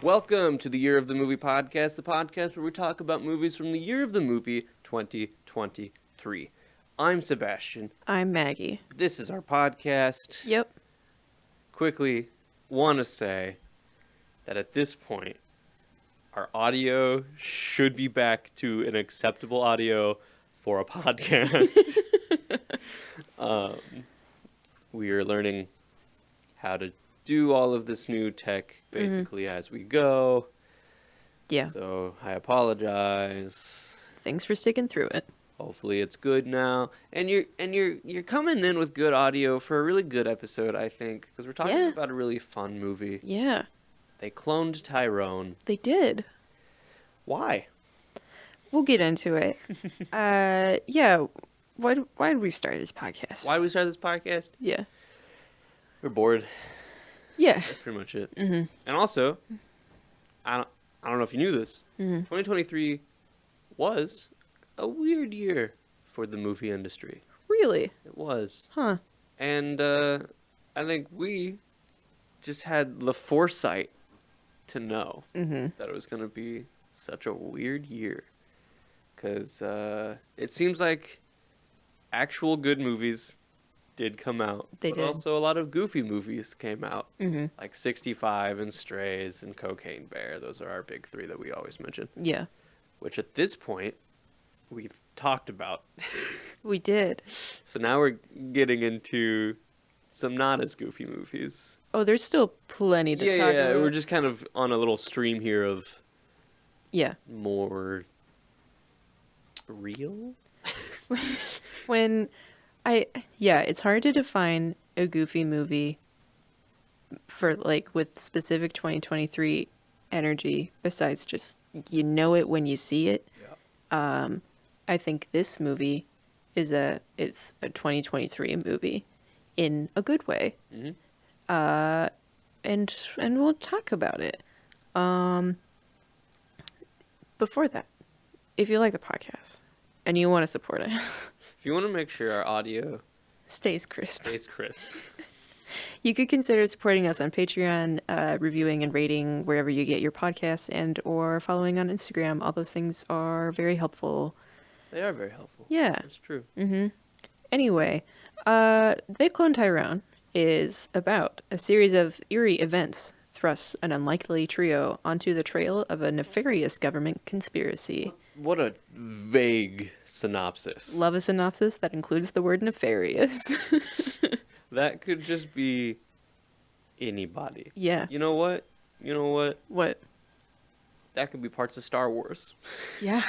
Welcome to the Year of the Movie podcast, the podcast where we talk about movies from the year of the movie 2023. I'm Sebastian. I'm Maggie. This is our podcast. Yep. Quickly, want to say that at this point, our audio should be back to an acceptable audio for a podcast. We are learning how to do all of this new tech basically as we go. Yeah. So I apologize. Thanks for sticking through it. Hopefully it's good now. And you're coming in with good audio for a really good episode, I think, because we're talking about a really fun movie. Yeah. They cloned Tyrone. They did. Why? We'll get into it. Yeah. Why did we start this podcast? Why did we start this podcast? Yeah. We're bored. Yeah. That's pretty much it. Mm-hmm. And also, I don't know if you knew this. 2023 was a weird year for the movie industry. Really? It was. Huh. And I think we just had the foresight to know that it was going to be such a weird year. Because it seems like actual good movies did come out. They did. Also a lot of goofy movies came out. Like 65 and Strays and Cocaine Bear. Those are our big three that we always mention. Yeah. Which at this point, we've talked about. We did. So now we're getting into some not as goofy movies. Oh, there's still plenty to talk about. Yeah, we're just kind of on a little stream here of more real. It's hard to define a goofy movie for with specific 2023 energy besides just you know it when you see it. Yeah. I think this movie is a 2023 movie in a good way. Mm-hmm. And we'll talk about it. Before that, if you like the podcast and you want to support us, if you want to make sure our audio stays crisp, you could consider supporting us on Patreon, reviewing and rating wherever you get your podcasts, and or following on Instagram. All those things are very helpful. They are very helpful. Yeah. That's true. Mm-hmm. Anyway, They Cloned Tyrone is about a series of eerie events thrusts an unlikely trio onto the trail of a nefarious government conspiracy. What a vague synopsis. Love a synopsis that includes the word nefarious. That could just be anybody. Yeah. You know what? What? That could be parts of Star Wars. Yeah.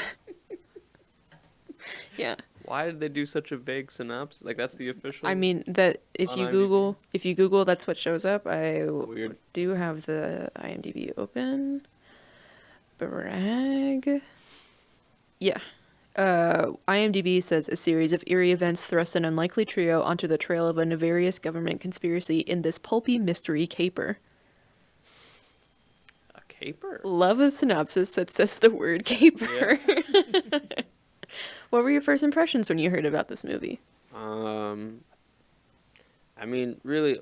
Yeah. Why did they do such a vague synopsis? Like, that's the official? I mean, that if you Google, that's what shows up. Weird. Do have the IMDb open. Brag. Yeah. IMDb says a series of eerie events thrust an unlikely trio onto the trail of a nefarious government conspiracy in this pulpy mystery caper. A caper? Love a synopsis that says the word caper. Yeah. What were your first impressions when you heard about this movie? I mean, really,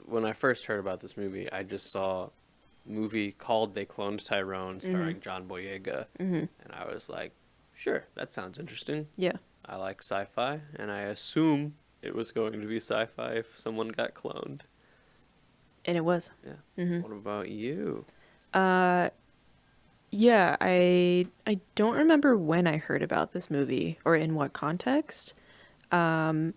when I first heard about this movie, I just saw a movie called They Cloned Tyrone starring John Boyega. And I was like, sure, that sounds interesting. Yeah. I like sci-fi, and I assume it was going to be sci-fi if someone got cloned. And it was. Yeah. What about you? Yeah, I don't remember when I heard about this movie or in what context. I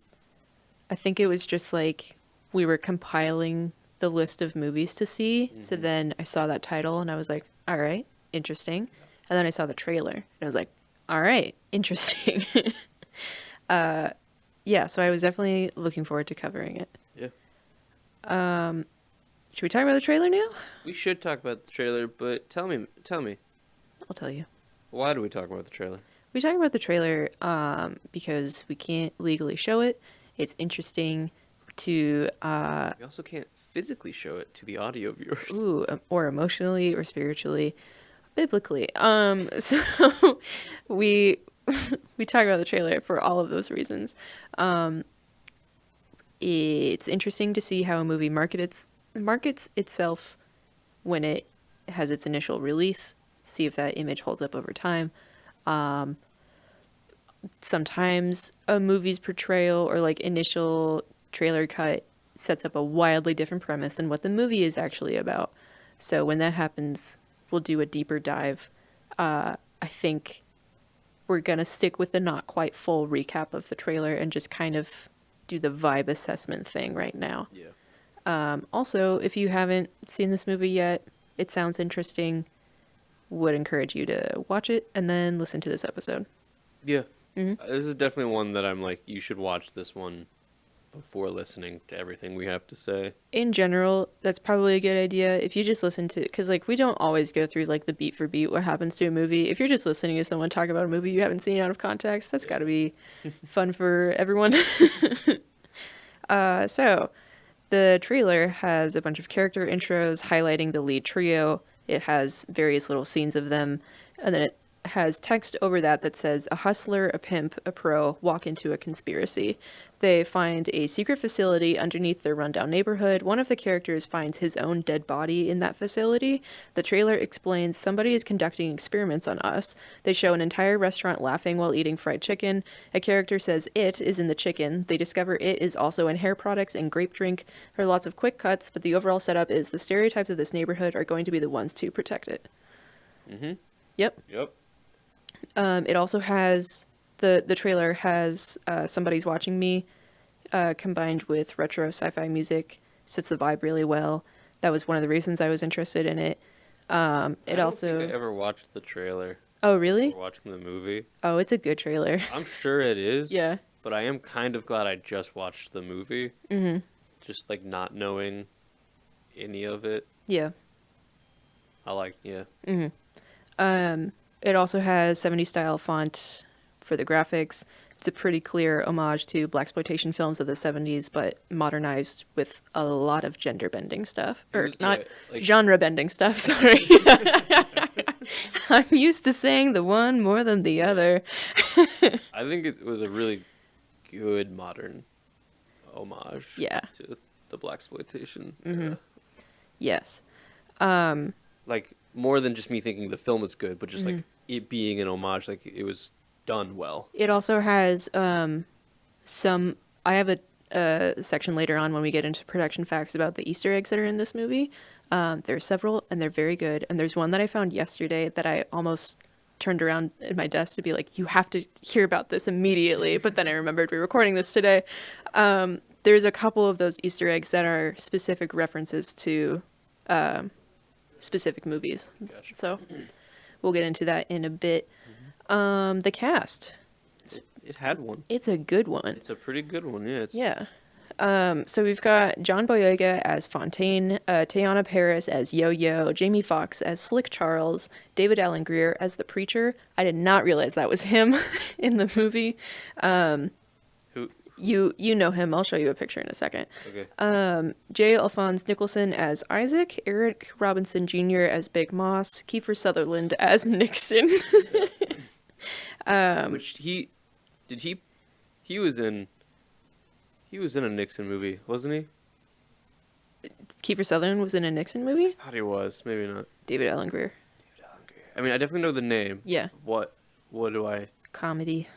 think it was just like we were compiling the list of movies to see. So then I saw that title and I was like, all right, interesting. And then I saw the trailer and I was like, all right, interesting. Yeah, so I was definitely looking forward to covering it. Yeah. Should we talk about the trailer now? We should talk about the trailer, but tell me. I'll tell you. Why do we talk about the trailer? We talk about the trailer because we can't legally show it. It's interesting to... we also can't physically show it to the audio viewers. Ooh, or emotionally or spiritually, biblically. So we talk about the trailer for all of those reasons. It's interesting to see how a movie markets itself when it has its initial release, see if that image holds up over time. Sometimes a movie's portrayal or like initial trailer cut sets up a wildly different premise than what the movie is actually about. So when that happens, we'll do a deeper dive. I think we're going to stick with the not quite full recap of the trailer and just kind of do the vibe assessment thing right now. Yeah. Also, if you haven't seen this movie yet, it sounds interesting. Would encourage you to watch it and then listen to this episode. Yeah. This is definitely one that I'm like, you should watch this one before listening to everything we have to say. In general, that's probably a good idea. If you just listen to, because like we don't always go through like the beat for beat what happens to a movie. If you're just listening to someone talk about a movie you haven't seen out of context, that's got to be fun for everyone. So the trailer has a bunch of character intros highlighting the lead trio. It has various little scenes of them, and then it has text over that says, a hustler, a pimp, a pro walk into a conspiracy. They find a secret facility underneath their rundown neighborhood. One of the characters finds his own dead body in that facility. The trailer explains somebody is conducting experiments on us. They show an entire restaurant laughing while eating fried chicken. A character says it is in the chicken. They discover it is also in hair products and grape drink. There are lots of quick cuts, but the overall setup is the stereotypes of this neighborhood are going to be the ones to protect it. Yep. It also has the trailer has Somebody's Watching Me combined with retro sci-fi music. Sets the vibe really well. That was one of the reasons I was interested in it. I don't think I ever watched the trailer. Oh, really? Or watching the movie. Oh, it's a good trailer. I'm sure it is. Yeah. But I am kind of glad I just watched the movie. Just like not knowing any of it. Yeah. Yeah. It also has 70s style font for the graphics. It's a pretty clear homage to blaxploitation films of the 70s, but modernized with a lot of gender bending stuff. Genre bending stuff, sorry. I'm used to saying the one more than the other. I think it was a really good modern homage to the blaxploitation era. Yes. Like, more than just me thinking the film was good, but just like it being an homage, like it was done well. It also has some. I have a section later on when we get into production facts about the Easter eggs that are in this movie. There are several, and they're very good. And there's one that I found yesterday that I almost turned around at my desk to be like, "You have to hear about this immediately." But then I remembered we're recording this today. There's a couple of those Easter eggs that are specific references to specific movies. Gotcha. So we'll get into that in a bit. The cast. It had one. It's a good one. It's a pretty good one, yeah. So we've got John Boyega as Fontaine, Teyonah Parris as Yo-Yo, Jamie Foxx as Slick Charles, David Alan Grier as the Preacher. I did not realize that was him in the movie. Who? You know him. I'll show you a picture in a second. Okay. J. Alphonse Nicholson as Isaac, Eric Robinson Jr. as Big Moss, Kiefer Sutherland as Nixon. Which he was in a Nixon movie, wasn't he? Kiefer Sutherland was in a Nixon movie? I thought he was, maybe not. David Alan Grier. I mean, I definitely know the name. Yeah. What do I? Comedy.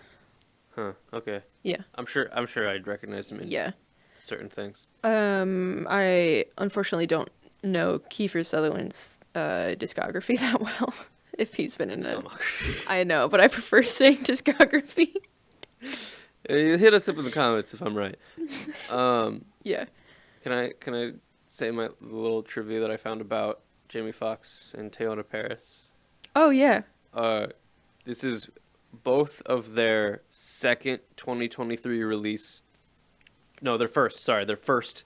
Huh. Okay. Yeah. I'm sure I'd recognize him in certain things. I unfortunately don't know Kiefer Sutherland's discography that well. If he's been in a Filmography. I know, but I prefer saying discography. Hit us up in the comments if I'm right. Yeah. Can I say my little trivia that I found about Jamie Foxx and Teyonah Parris? Oh yeah. This is both of their second 2023 released. No, their first.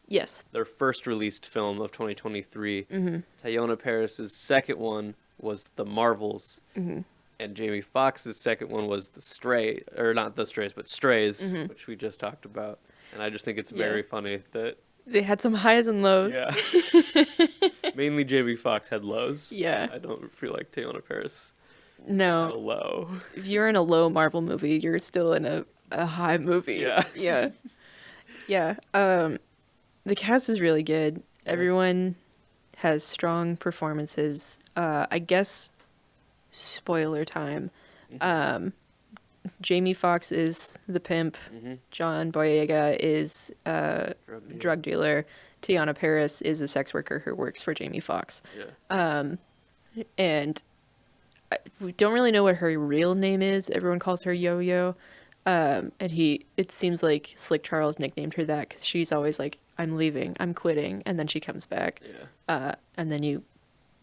Yes. Their first released film of 2023. Mm-hmm. Teyonah Parris's second one was The Marvels. Mm-hmm. And Jamie Foxx's second one was The Stray, or not The Strays, but Strays, mm-hmm. which we just talked about. And I just think it's very funny that they had some highs and lows. Yeah. Mainly Jamie Foxx had lows. Yeah. I don't feel like Teyonah Parris had a No. low. If you're in a low Marvel movie, you're still in a high movie. Yeah. Yeah. Yeah. The cast is really good. Everyone has strong performances. I guess spoiler time. Jamie Foxx is the pimp. John Boyega is a drug dealer. Tiana Paris is a sex worker who works for Jamie Foxx. Yeah. And we don't really know what her real name is. Everyone calls her Yo-Yo. And it seems like Slick Charles nicknamed her that because she's always like, I'm leaving, I'm quitting, and then she comes back. Yeah. And then you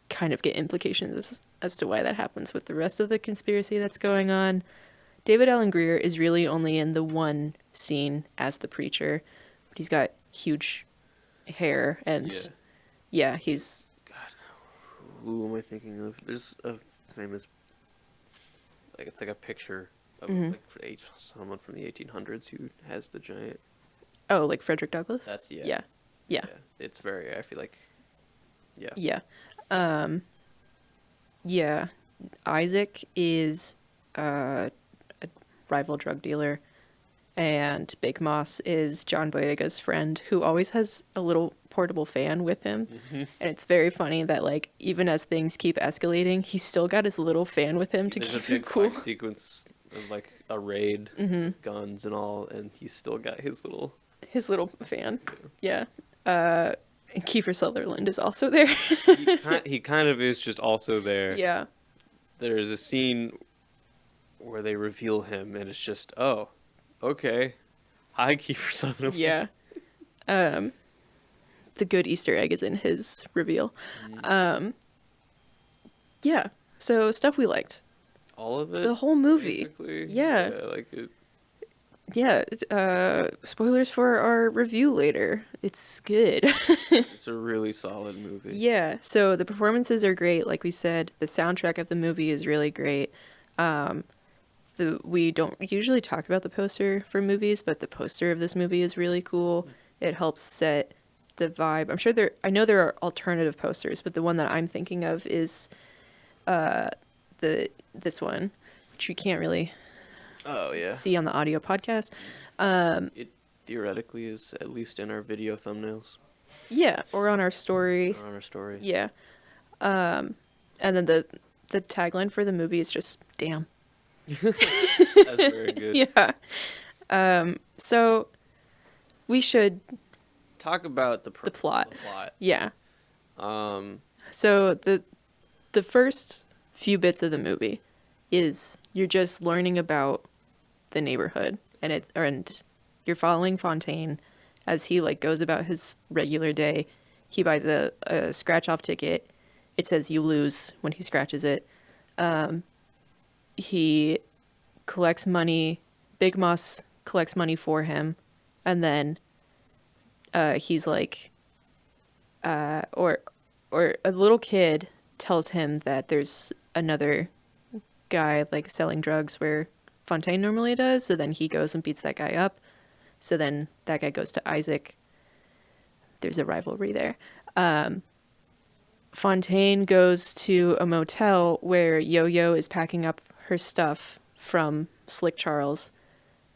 kind of get implications as to why that happens with the rest of the conspiracy that's going on. David Alan Grier is really only in the one scene as the preacher, but he's got huge hair and yeah he's... God, who am I thinking of? There's a famous, like, it's like a picture of like someone from the 1800s who has the giant. Oh, like Frederick Douglass? That's Yeah. It's very. I feel like. Yeah. Yeah. Isaac is a rival drug dealer, and Big Moss is John Boyega's friend who always has a little portable fan with him. And it's very funny that, like, even as things keep escalating, he's still got his little fan with him to There's keep a him big cool. fight sequence of like a raid, guns and all, and he's still got his little fan. Yeah. And Kiefer Sutherland is also there. he kind of is just also there. Yeah. There's a scene where they reveal him, and it's just, oh, okay, hi, Kiefer Sutherland. Yeah. The good Easter egg is in his reveal. Yeah. So stuff we liked. All of it. The whole movie. Basically. Yeah. Like it. Yeah. Spoilers for our review later. It's good. It's a really solid movie. Yeah. So the performances are great, like we said. The soundtrack of the movie is really great. We don't usually talk about the poster for movies, but the poster of this movie is really cool. It helps set the vibe. I know there are alternative posters, but the one that I'm thinking of is this one, which you can't really see on the audio podcast. It theoretically is at least in our video thumbnails. Yeah, or on our story. Or on our story. Yeah. And then the tagline for the movie is just damn. That's very good. Yeah. So we should talk about the plot. The plot. Yeah. So the first few bits of the movie is you're just learning about the neighborhood, and you're following Fontaine as he like goes about his regular day. He buys a scratch off ticket. It says you lose when he scratches it. He collects money. Big Moss collects money for him, and then he's like, or a little kid tells him that there's another guy like selling drugs where Fontaine normally does. So then he goes and beats that guy up. So then that guy goes to Isaac. There's a rivalry there. Fontaine goes to a motel where Yo-Yo is packing up her stuff from Slick Charles,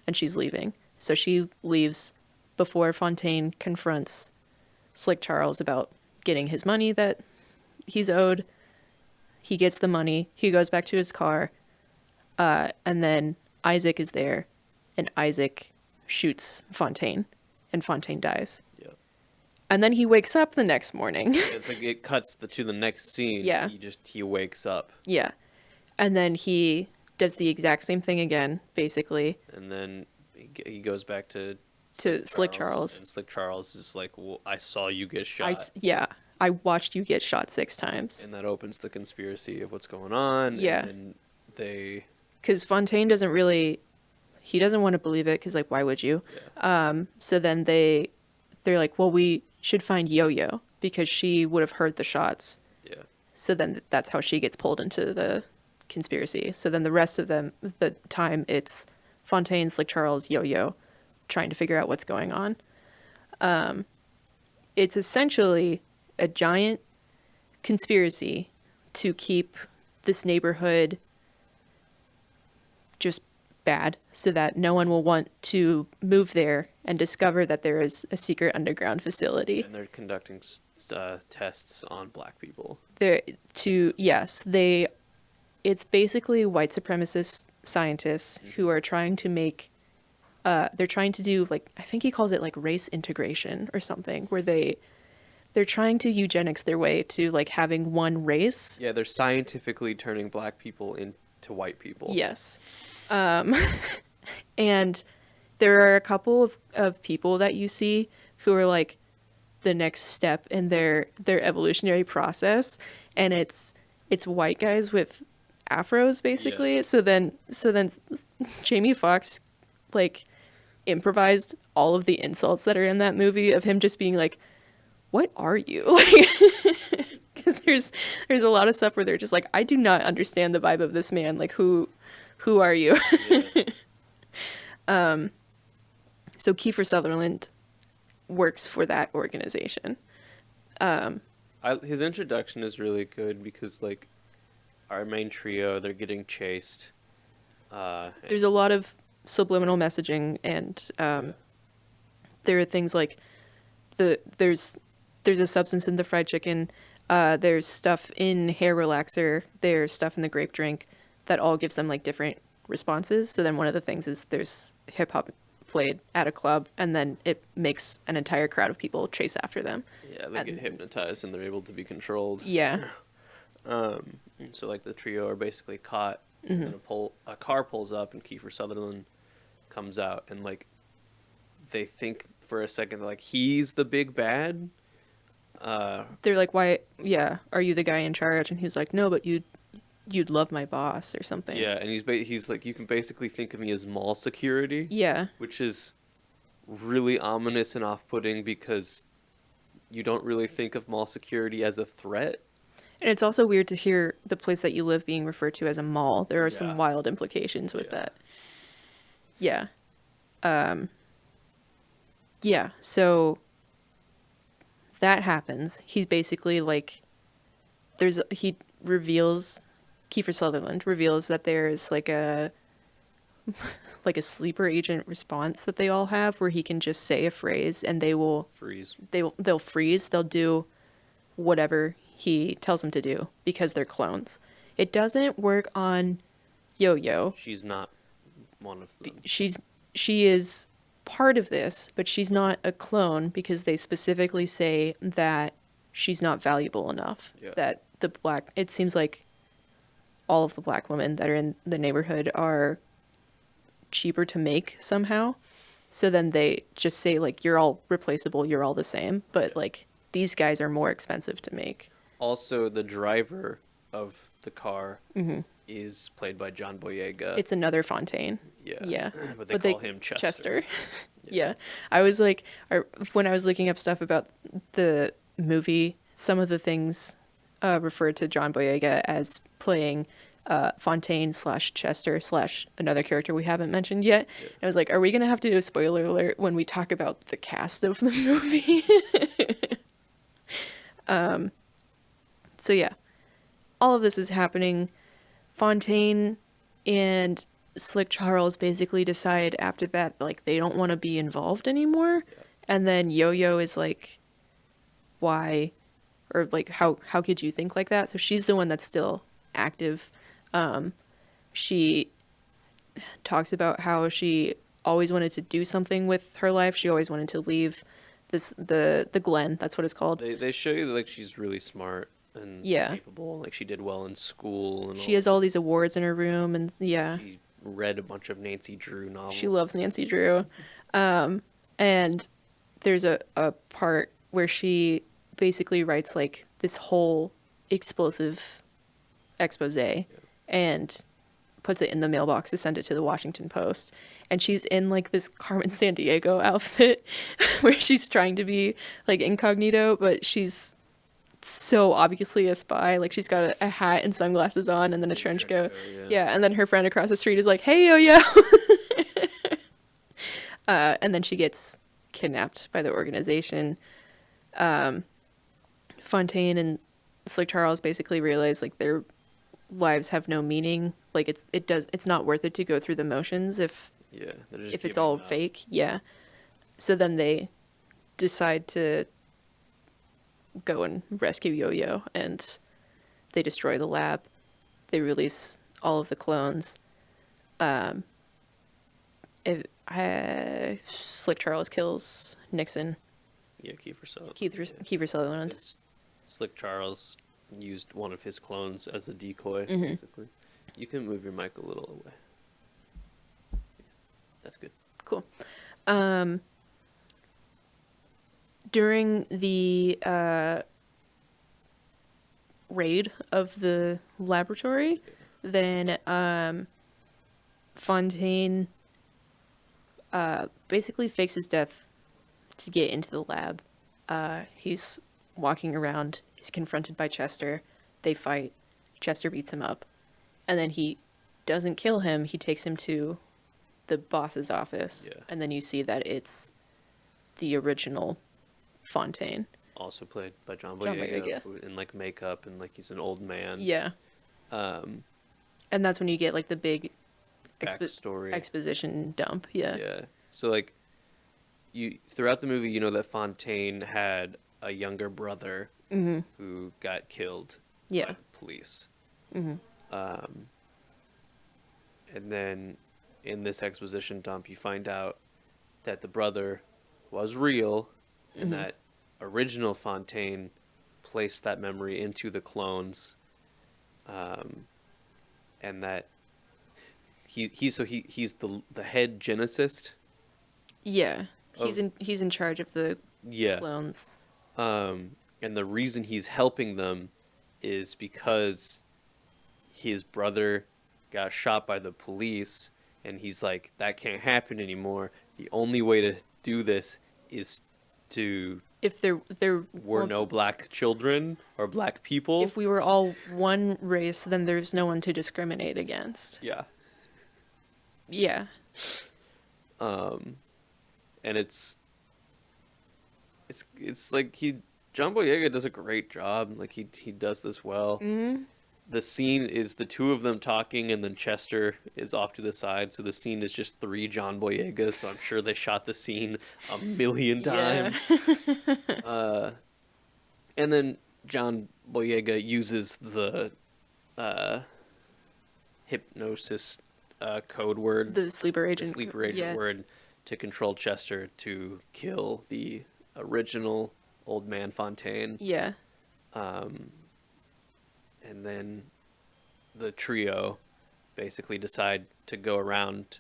and she's leaving. So she leaves before Fontaine confronts Slick Charles about getting his money that he's owed. He gets the money. He goes back to his car. And then Isaac is there, and Isaac shoots Fontaine, and Fontaine dies. Yep. And then he wakes up the next morning. It's like it cuts to the next scene. Yeah. He wakes up. Yeah. And then he does the exact same thing again, basically. And then he goes back to Slick Charles. And Slick Charles is like, well, I saw you get shot. I watched you get shot 6 times. And that opens the conspiracy of what's going on. Yeah. And they... Because Fontaine doesn't want to believe it, because, like, why would you? Yeah. So then they're like, well, we should find Yo-Yo, because she would have heard the shots. Yeah. So then that's how she gets pulled into the conspiracy. So then the rest of the time, it's Fontaine, Slick Charles, Yo-Yo, trying to figure out what's going on. It's essentially a giant conspiracy to keep this neighborhood just bad so that no one will want to move there and discover that there is a secret underground facility. And they're conducting tests on black people. It's basically white supremacist scientists who are trying to make, they're trying to do, like, I think he calls it like race integration or something, where they're trying to eugenics their way to like having one race. Yeah, they're scientifically turning black people into white people. Yes. And there are a couple of people that you see who are like the next step in their evolutionary process, and it's white guys with afros basically. Yeah. So then Jamie Foxx like improvised all of the insults that are in that movie of him just being like, what are you? Because there's a lot of stuff where they're just like, I do not understand the vibe of this man. Like, who are you? Yeah. So Kiefer Sutherland works for that organization. His introduction is really good because, like, our main trio, they're getting chased. There's a lot of subliminal messaging, and there are things like there's a substance in the fried chicken. There's stuff in hair relaxer. There's stuff in the grape drink that all gives them like different responses. So then one of the things is there's hip hop played at a club, and then it makes an entire crowd of people chase after them. Yeah, they get hypnotized and they're able to be controlled. Yeah. So like the trio are basically caught, and a car pulls up, and Kiefer Sutherland comes out, and like they think for a second like he's the big bad. They're like, why? Yeah, are you the guy in charge? And he's like, no, but you'd love my boss or something. Yeah, and he's like, you can basically think of me as mall security. Yeah, which is really ominous and off-putting because you don't really think of mall security as a threat. And it's also weird to hear the place that you live being referred to as a mall. There are some wild implications with that. Yeah. Yeah, so that happens. He basically, like, Kiefer Sutherland reveals that there's like a sleeper agent response that they all have where he can just say a phrase and they will freeze. They'll freeze. They'll do whatever he tells them to do because they're clones. It doesn't work on Yo-Yo. She's not one of them. She is part of this, but she's not a clone because they specifically say that she's not valuable enough. Yeah. That it seems like all of the black women that are in the neighborhood are cheaper to make somehow. So then they just say like, you're all replaceable, you're all the same, but like these guys are more expensive to make. Also, the driver of the car is played by John Boyega. It's another Fontaine. Yeah. But they call him Chester. Yeah. I was like, when I was looking up stuff about the movie, some of the things referred to John Boyega as playing Fontaine / Chester / another character we haven't mentioned yet. Yeah. And I was like, are we going to have to do a spoiler alert when we talk about the cast of the movie? So yeah, all of this is happening. Fontaine and Slick Charles basically decide after that, like, they don't want to be involved anymore. Yeah. And then Yo-Yo is like, why? Or like, how could you think like that? So she's the one that's still active. She talks about how she always wanted to do something with her life. She always wanted to leave the Glen. That's what it's called. They show you that, like, she's really smart and capable. Like, she did well in school. And she has all these awards in her room, and she read a bunch of Nancy Drew novels. She loves Nancy Drew. And there's a part where she basically writes like this whole explosive expose and puts it in the mailbox to send it to the Washington Post. And she's in like this Carmen Sandiego outfit where she's trying to be like incognito, but she's so obviously a spy. Like, she's got a hat and sunglasses on and then a trench coat. Yeah. And then her friend across the street is like, hey, Yo-Yo. And then she gets kidnapped by the organization. Fontaine and Slick Charles basically realize like they're lives have no meaning. Like it's not worth it to go through the motions Yeah, they're just if it's giving all up. fake. Yeah. So then they decide to go and rescue Yo-Yo, and they destroy the lab. They release all of the clones. Slick Charles kills Nixon. Yeah, Kiefer Sutherland. Kiefer Sutherland. Slick Charles used one of his clones as a decoy, Mm-hmm. basically. You can move your mic a little away. That's good. Cool. During the raid of the laboratory, then Fontaine basically fakes his death to get into the lab. He's walking around, he's confronted by Chester. They fight. Chester beats him up. And then he doesn't kill him, he takes him to the boss's office. Yeah. And then you see that it's the original Fontaine. Also played by John John Boyega, Boyega. in like makeup and like he's an old man. Yeah. And that's when you get like the big Backstory. exposition dump. Yeah. Yeah. So like you throughout the movie, you know that Fontaine had a younger brother who got killed Yeah. by the police. And then in this exposition dump, you find out that the brother was real and that original Fontaine placed that memory into the clones, and that he's the head geneticist. Yeah. He's in charge of the Yeah. clones. And the reason he's helping them is because his brother got shot by the police, and he's like, that can't happen anymore. The only way to do this is to If there were no black children or black people. if we were all one race, then there's no one to discriminate against. Yeah. Yeah. And it's like John Boyega does a great job. Like he does this well. Mm-hmm. The scene is the two of them talking, and then Chester is off to the side. So the scene is just 3 John Boyegas. So I'm sure they shot the scene a million times. And then John Boyega uses the hypnosis code word, The sleeper the agent. sleeper agent word, to control Chester to kill the original old man Fontaine. Yeah. And then the trio basically decide to go around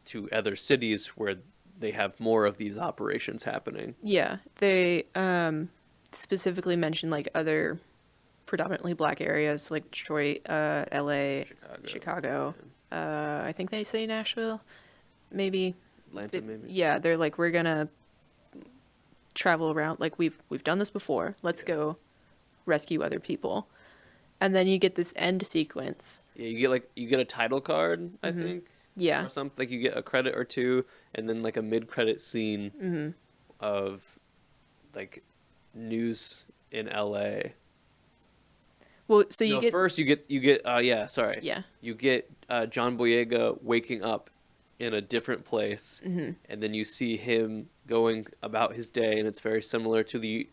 to other cities where they have more of these operations happening. Yeah. They specifically mention like other predominantly black areas like Detroit, LA, Chicago. I think they say Nashville, maybe. Atlanta, maybe. Yeah, they're like, we're gonna travel around. Like we've done this before. Let's go rescue other people. And then you get this end sequence. Yeah, you get a title card, I think. Yeah. Or something. Like you get a credit or two, and then like a mid-credit scene of like news in LA. Well, so you get first you get you get John Boyega waking up in a different place, and then you see him going about his day, and it's very similar to the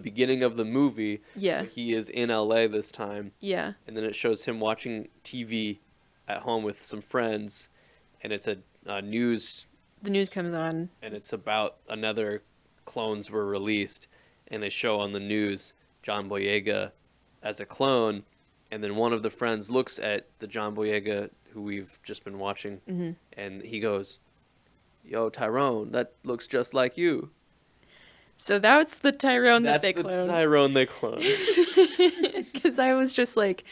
beginning of the movie. Yeah. He is in LA this time. Yeah. And then it shows him watching TV at home with some friends, and it's a news. The news comes on. And it's about another clones were released, and they show on the news John Boyega as a clone, and then one of the friends looks at the John Boyega who we've just been watching, and he goes, "Yo, Tyrone, that looks just like you." So that's the Tyrone that they That's cloned. the Tyrone they cloned. Because I was just like,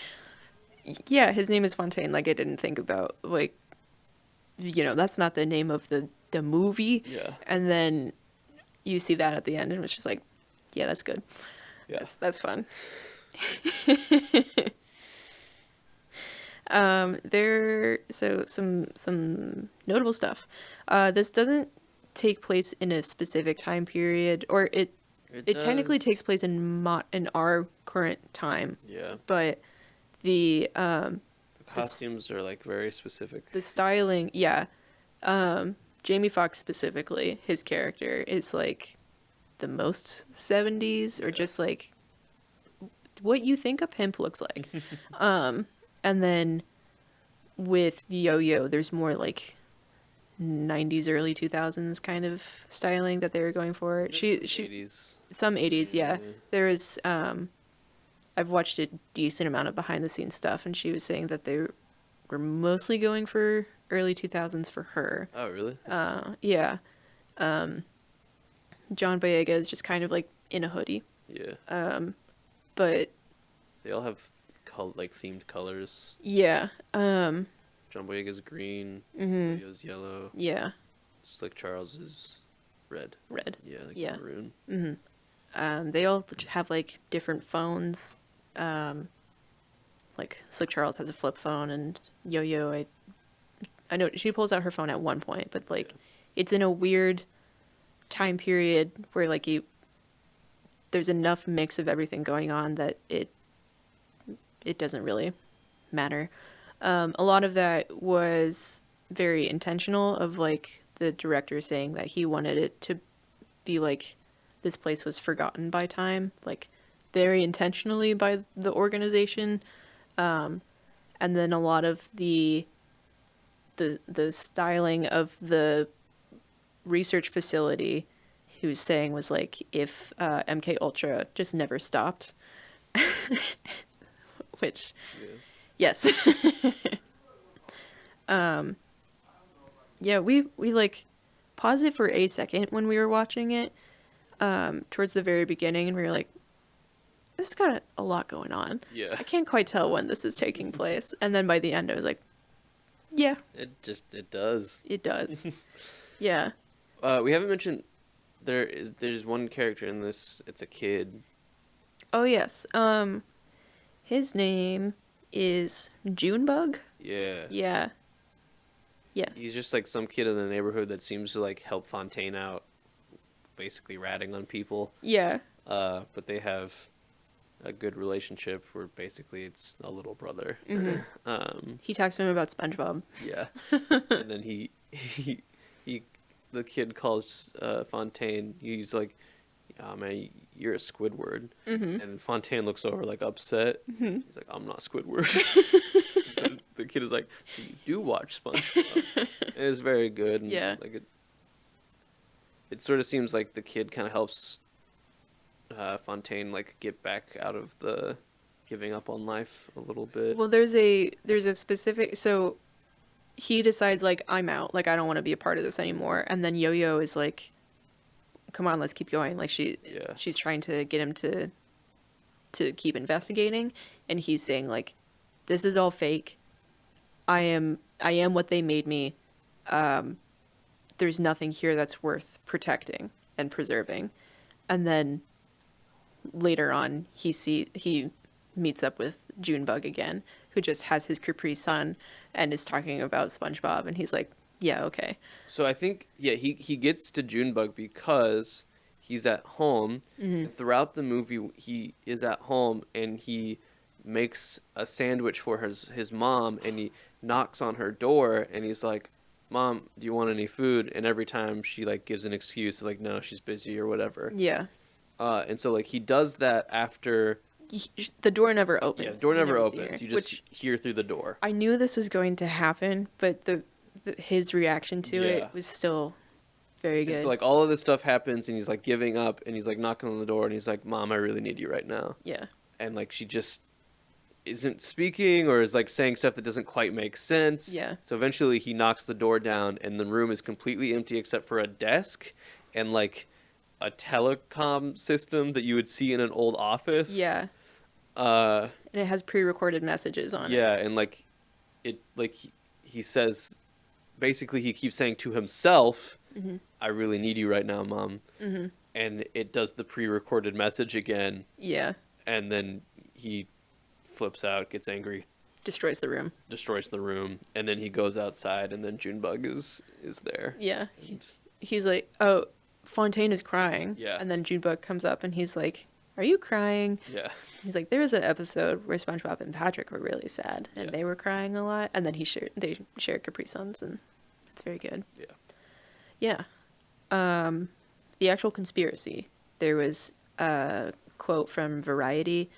yeah, his name is Fontaine. Like, I didn't think about, like, that's not the name of the movie. Yeah. And then you see that at the end, and it was just like, yeah, that's good. Yeah. That's fun. So some notable stuff. This doesn't take place in a specific time period, or it technically takes place in our current time. Yeah. But The The costumes are like very specific. the styling, yeah. Jamie Foxx specifically, his character is like the most 70s or just like what you think a pimp looks like. And then with Yo-Yo, there's more like 90s, early 2000s kind of styling that they were going for. She 80s. some 80s, yeah. Yeah. There is I've watched a decent amount of behind the scenes stuff, and she was saying that they were mostly going for early 2000s for her. Oh, really? Yeah. John Boyega is just kind of like in a hoodie, Yeah. but They all have like themed colors. yeah, John Boyega's green. mhm, Leo's yellow. yeah, Slick Charles is red. red. Yeah, like Yeah. maroon. They all have like different phones. Like Slick Charles has a flip phone, and Yo-Yo, I know she pulls out her phone at one point, but like it's in a weird time period where like there's enough mix of everything going on that it doesn't really matter. A lot of that was very intentional, of like the director saying that he wanted it to be like this place was forgotten by time, like very intentionally by the organization. And then a lot of the styling of the research facility, he was saying, was like if MK Ultra just never stopped. Which, Yeah. yes. Yeah, we like paused it for a second when we were watching it, towards the very beginning, and we were like, this has got a lot going on. Yeah. I can't quite tell when this is taking place. And then by the end I was like, yeah, It does. it does. Yeah. We haven't mentioned there's one character in this. It's a kid. Oh yes. His name is Junebug. Yeah. Yeah. Yes. He's just like some kid in the neighborhood that seems to like help Fontaine out, basically ratting on people. Yeah. But they have a good relationship where basically it's a little brother. He talks to him about SpongeBob. Yeah. And then he the kid calls Fontaine. He's like, "Oh man, you're a Squidward." And Fontaine looks over like upset. He's like, "I'm not Squidward." So the kid is like, "So you do watch SpongeBob?" And it's very good. And Yeah. Like it sort of seems like the kid kind of helps Fontaine like get back out of the giving up on life a little bit. Well, there's a specific, so he decides like, I'm out, like I don't want to be a part of this anymore, and then Yo-Yo is like, come on, let's keep going. Like she's trying to get him to keep investigating, and he's saying like, this is all fake. I am what they made me. There's nothing here that's worth protecting and preserving. And then later on, he meets up with Junebug again, who just has his Capri Sun and is talking about SpongeBob, and he's like, yeah, okay. So I think, yeah, he gets to Junebug because he's at home. And throughout the movie, he is at home and he makes a sandwich for his mom, and he knocks on her door and he's like, "Mom, do you want any food?" And every time she like gives an excuse, like, no, she's busy or whatever. Yeah. And so like he does that after. The door never opens. Yeah, the door never You never see her, opens. You just hear through the door. I knew this was going to happen, but his reaction to Yeah. it was still very good. And so like all of this stuff happens and he's like giving up and he's like knocking on the door and he's like, "Mom, I really need you right now." Yeah. And like she just isn't speaking or is like saying stuff that doesn't quite make sense. Yeah. So eventually he knocks the door down and the room is completely empty except for a desk and like a telecom system that you would see in an old office. Yeah. And it has pre-recorded messages on it. yeah, and like it like he says basically he keeps saying to himself, "I really need you right now, Mom." And it does the pre-recorded message again. Yeah. And then he flips out, gets angry, Destroys the room. destroys the room, and then he goes outside, and then Junebug is there. Yeah. He's like, oh, Fontaine is crying. Yeah. And then Junebug comes up and he's like, are you crying? Yeah. He's like, there was an episode where SpongeBob and Patrick were really sad, and Yeah. they were crying a lot, and then they shared Capri Suns, and it's very good. Yeah. Yeah. The actual conspiracy. There was a quote from Variety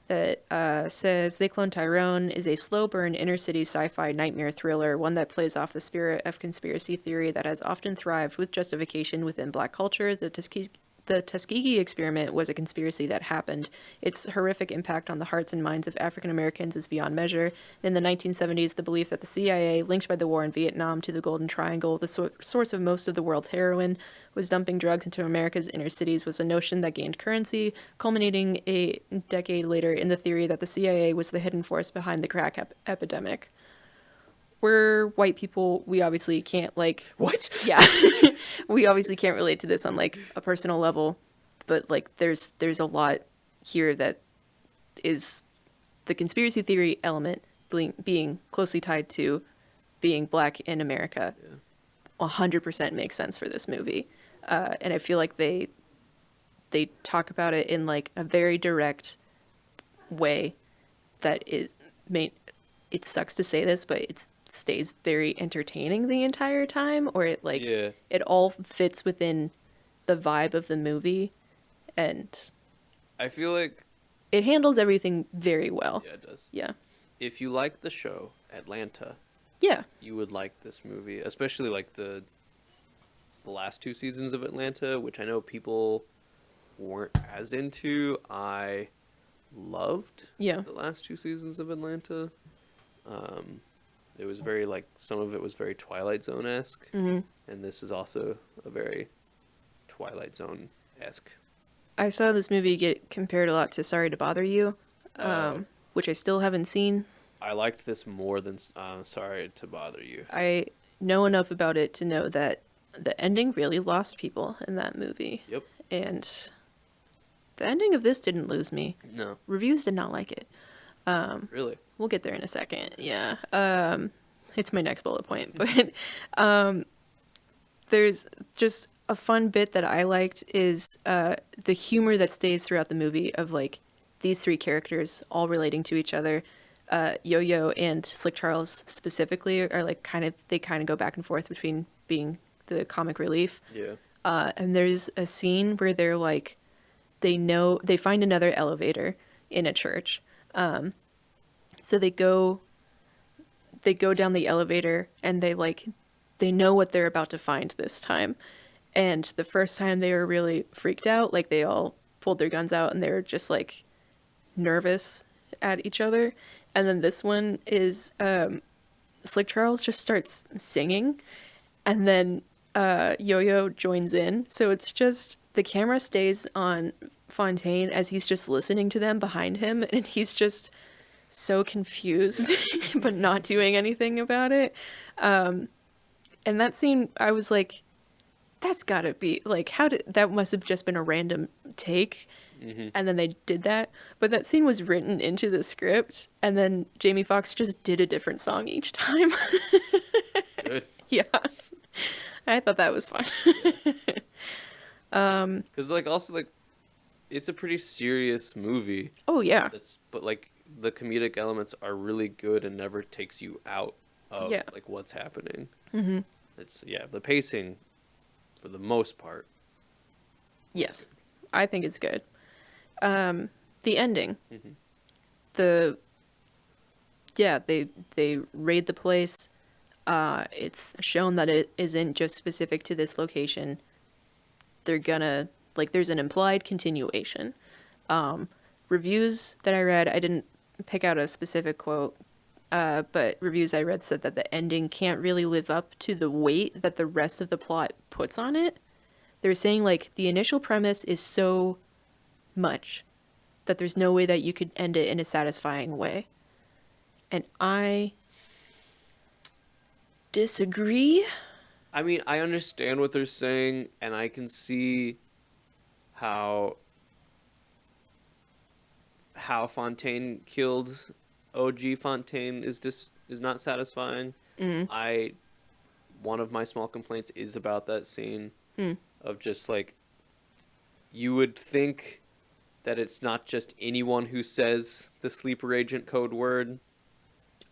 that says, They Cloned Tyrone is a slow burn inner city sci-fi nightmare thriller, one that plays off the spirit of conspiracy theory that has often thrived with justification within black culture. The Tuskegee experiment was a conspiracy that happened. Its horrific impact on the hearts and minds of African Americans is beyond measure. In the 1970s, the belief that the CIA, linked by the war in Vietnam to the Golden Triangle, the source of most of the world's heroin, was dumping drugs into America's inner cities was a notion that gained currency, culminating a decade later in the theory that the CIA was the hidden force behind the crack epidemic. We're white people, we obviously can't, like... What? Yeah. We obviously can't relate to this on, like, a personal level, but, like, there's a lot here that is the conspiracy theory element being closely tied to being black in America. Yeah. 100% makes sense for this movie. And I feel like they talk about it in, like, a very direct way that is... It sucks to say this, but it stays very entertaining the entire time, or it like it all fits within the vibe of the movie, and I feel like it handles everything very well. Yeah, it does. Yeah. If you like the show Atlanta, yeah, you would like this movie, especially like the last 2 seasons of Atlanta, which I know people weren't as into. I loved the last 2 seasons of Atlanta. It was very, like, some of it was very Twilight Zone-esque, and this is also a very Twilight Zone-esque. I saw this movie get compared a lot to Sorry to Bother You, which I still haven't seen. I liked this more than Sorry to Bother You. I know enough about it to know that the ending really lost people in that movie. Yep. And the ending of this didn't lose me. No. Reviews did not like it. Really? We'll get there in a second. Yeah. It's my next bullet point, but there's just a fun bit that I liked is the humor that stays throughout the movie of like these 3 characters all relating to each other. Yo-Yo and Slick Charles specifically are like they kind of go back and forth between being the comic relief. Yeah. And there's a scene where they're like, they find another elevator in a church. So they go down the elevator and they know what they're about to find this time. And the first time they were really freaked out, like they all pulled their guns out and they were just like nervous at each other. And then this one is Slick Charles just starts singing, and then Yo-Yo joins in. So it's just the camera stays on Fontaine as he's just listening to them behind him, and he's just so confused but not doing anything about it. And that scene, I was like, that's gotta be like, that must have just been a random take. And then they did that, but that scene was written into the script, and then Jamie Foxx just did a different song each time. Good. Yeah, I thought that was fun. Because like also like it's a pretty serious movie. Oh yeah. But like the comedic elements are really good and never takes you out of like what's happening. It's the pacing for the most part. Yes, I think it's good. The ending, they raid the place. It's shown that it isn't just specific to this location. They're gonna, like, there's an implied continuation. Reviews that I read, I didn't pick out a specific quote, but reviews I read said that the ending can't really live up to the weight that the rest of the plot puts on it. They're saying, like, the initial premise is so much that there's no way that you could end it in a satisfying way. And I disagree. I mean, I understand what they're saying, and I can see how Fontaine killed OG Fontaine is not satisfying. One of my small complaints is about that scene of just like, you would think that it's not just anyone who says the sleeper agent code word.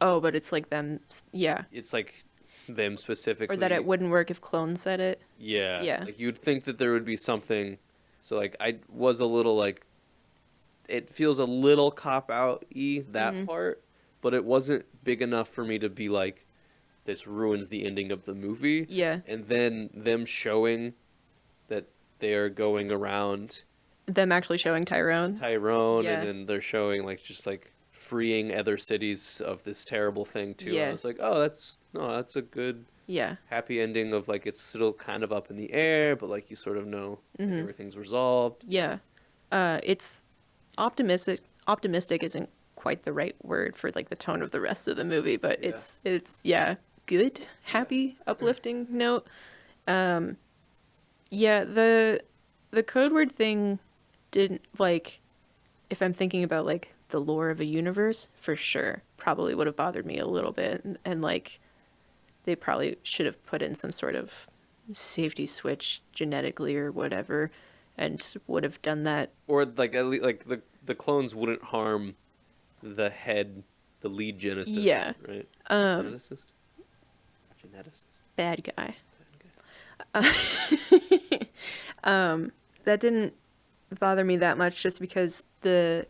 Oh, but it's like them. Yeah. It's like them specifically. Or that it wouldn't work if clones said it. Yeah. Yeah. Like you'd think that there would be something. So like I was a little like, it feels a little cop out-y, that part, but it wasn't big enough for me to be like, this ruins the ending of the movie. Yeah. And then them showing that they are going around Them actually showing Tyrone. And then they're showing like just like freeing other cities of this terrible thing too. Yeah. I was like, oh, that's a good happy ending of like it's still kind of up in the air, but like you sort of know that everything's resolved. Yeah. It's optimistic. Optimistic isn't quite the right word for like the tone of the rest of the movie, but it's good, happy, uplifting note. The code word thing didn't, like, if I'm thinking about like the lore of a universe, for sure probably would have bothered me a little bit, and like they probably should have put in some sort of safety switch genetically or whatever, and would have done that. Or like at least like the clones wouldn't harm the lead geneticist. Yeah. Right. Geneticist. Bad guy. That didn't bother me that much, just because the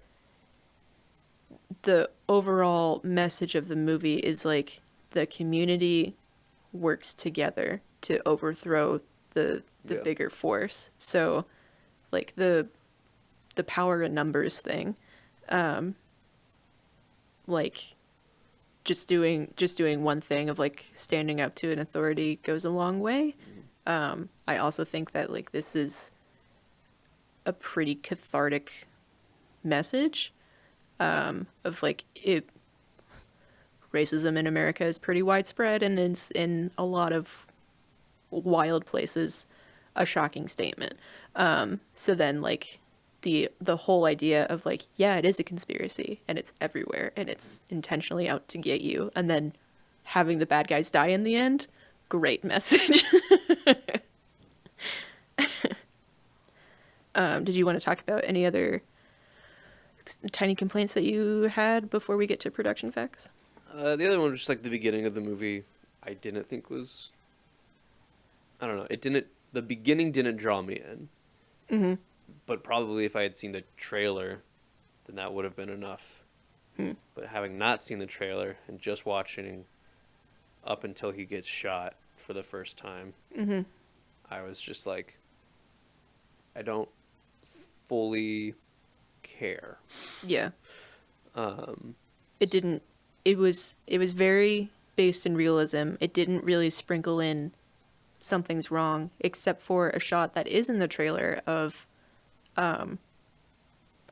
overall message of the movie is like the community works together to overthrow the bigger force. So like the power in numbers thing, like just doing one thing of like standing up to an authority goes a long way. I also think that like this is a pretty cathartic message, of like racism in America is pretty widespread, and it's in a lot of wild places a shocking statement. So then like the whole idea of like, yeah, it is a conspiracy and it's everywhere and it's intentionally out to get you, and then having the bad guys die in the end, great message. Did you want to talk about any other tiny complaints that you had before we get to production facts? The other one was just like the beginning of the movie. I didn't think was. I don't know. The beginning didn't draw me in. Mm-hmm. But probably if I had seen the trailer, then that would have been enough. But having not seen the trailer and just watching up until he gets shot for the first time, I was just like, I don't fully care. Yeah. It was very based in realism. It didn't really sprinkle in something's wrong, except for a shot that is in the trailer of, I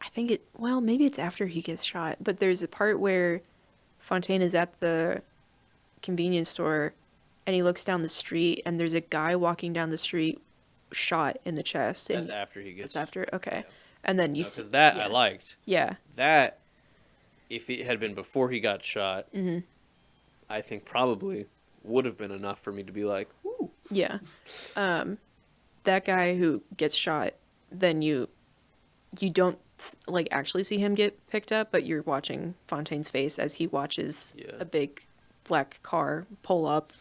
think maybe it's after he gets shot, but there's a part where Fontaine is at the convenience store and he looks down the street and there's a guy walking down the street shot in the chest. That's after he gets. That's after, okay. Yeah. And then because that I liked. Yeah. That, if it had been before he got shot, I think probably would have been enough for me to be like, woo. Yeah. That guy who gets shot, then you don't like actually see him get picked up, but you're watching Fontaine's face as he watches a big black car pull up.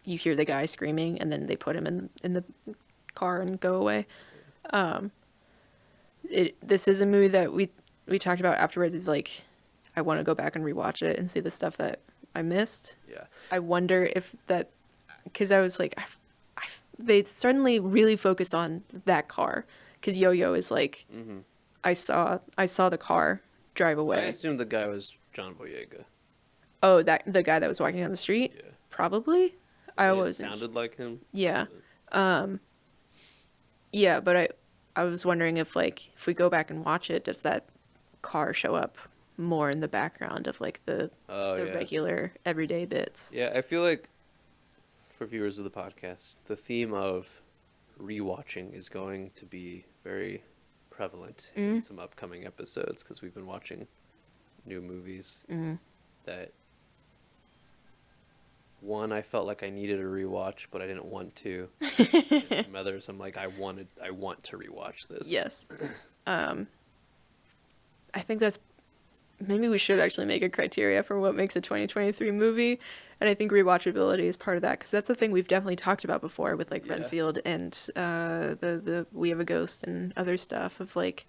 You hear the guy screaming, and then they put him in the car and go away. This is a movie that we talked about afterwards. Of like, I want to go back and rewatch it and see the stuff that I missed. Yeah. I wonder if that, because I was like, they suddenly really focused on that car, because Yo-Yo is like, I saw the car drive away. I assumed the guy was John Boyega. Oh, the guy that was walking down the street? Yeah. Probably. It sounded like him. Yeah. Yeah, but I was wondering if like if we go back and watch it, does that car show up more in the background of like the regular everyday bits? Yeah, I feel like for viewers of the podcast, the theme of rewatching is going to be very prevalent in some upcoming episodes, because we've been watching new movies that one, I felt like I needed a rewatch, but I didn't want to. And some others, I'm like, I want to rewatch this. Yes. I think that's maybe we should actually make a criteria for what makes a 2023 movie. And I think rewatchability is part of that, because that's the thing we've definitely talked about before with like Yeah. Renfield and the We Have a Ghost and other stuff of like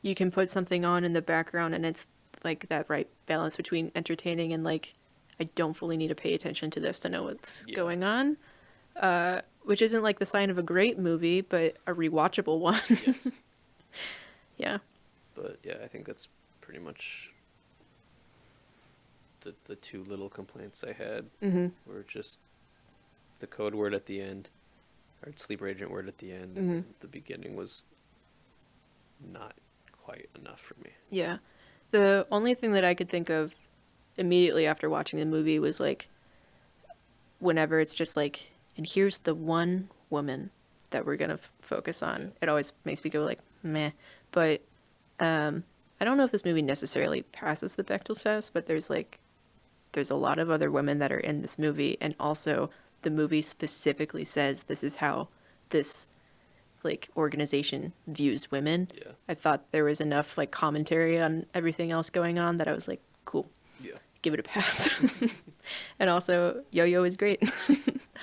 you can put something on in the background and it's like that right balance between entertaining and like I don't fully need to pay attention to this to know what's going on, which isn't like the sign of a great movie, but a rewatchable one. Yes. Yeah. But yeah, I think that's pretty much the two little complaints I had were just the code word at the end, or sleeper agent word at the end. And the beginning was not quite enough for me. Yeah. The only thing that I could think of immediately after watching the movie was like whenever it's just like, and here's the one woman that we're going to focus on. Yeah. It always makes me go like, meh. But I don't know if this movie necessarily passes the Bechdel test, but there's a lot of other women that are in this movie, and also the movie specifically says this is how this like organization views women. Yeah. I thought there was enough like commentary on everything else going on that I was like, cool. Yeah. Give it a pass. And also Yo-Yo is great.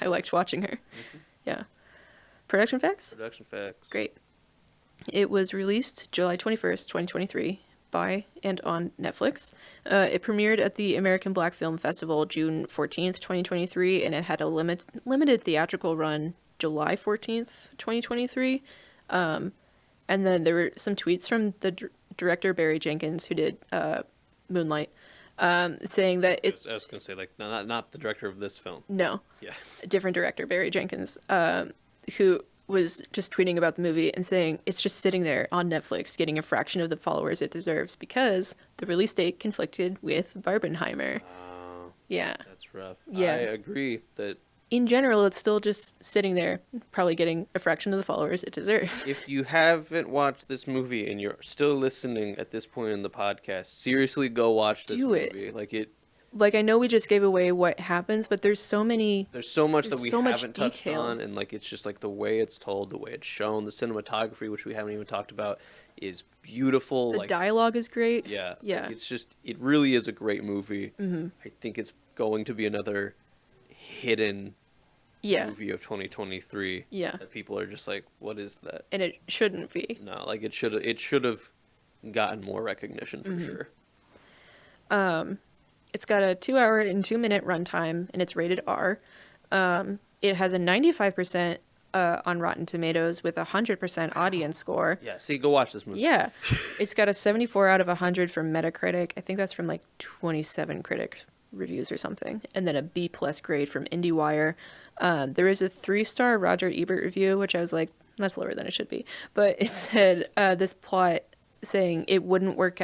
I liked watching her. Yeah. Production facts? Production facts. Great. It was released July 21st, 2023 by and on Netflix. It premiered at the American Black Film Festival June 14th, 2023, and it had a limited theatrical run July 14th, 2023. And then there were some tweets from the director Barry Jenkins, who did Moonlight, saying that it... I was going to say, like, not the director of this film. No. Yeah. A different director, Barry Jenkins, who was just tweeting about the movie and saying it's just sitting there on Netflix getting a fraction of the followers it deserves because the release date conflicted with Barbenheimer. Yeah. That's rough. Yeah. I agree that... In general, it's still just sitting there, probably getting a fraction of the followers it deserves. If you haven't watched this movie and you're still listening at this point in the podcast, seriously go watch this movie. Like, I know we just gave away what happens, but there's so many... There's so much that we haven't detail. touched on, and, like, it's just, like, the way it's told, the way it's shown, the cinematography, which we haven't even talked about, is beautiful. The dialogue is great. Yeah. Yeah. Like, it's just, it really is a great movie. I think it's going to be another hidden movie of 2023. Yeah. That people are just like, what is that? And it shouldn't be. No, like, it should have gotten more recognition for sure. It's got a 2-hour and 2-minute runtime, and it's rated R. It has a 95% on Rotten Tomatoes with a 100% audience score. Yeah, see, go watch this movie. Yeah. It's got a 74 out of 100 from Metacritic. I think that's from like 27 critic reviews or something. And then a B+ grade from IndieWire. There is a 3-star Roger Ebert review, which I was like, that's lower than it should be. But it said this plot saying it wouldn't work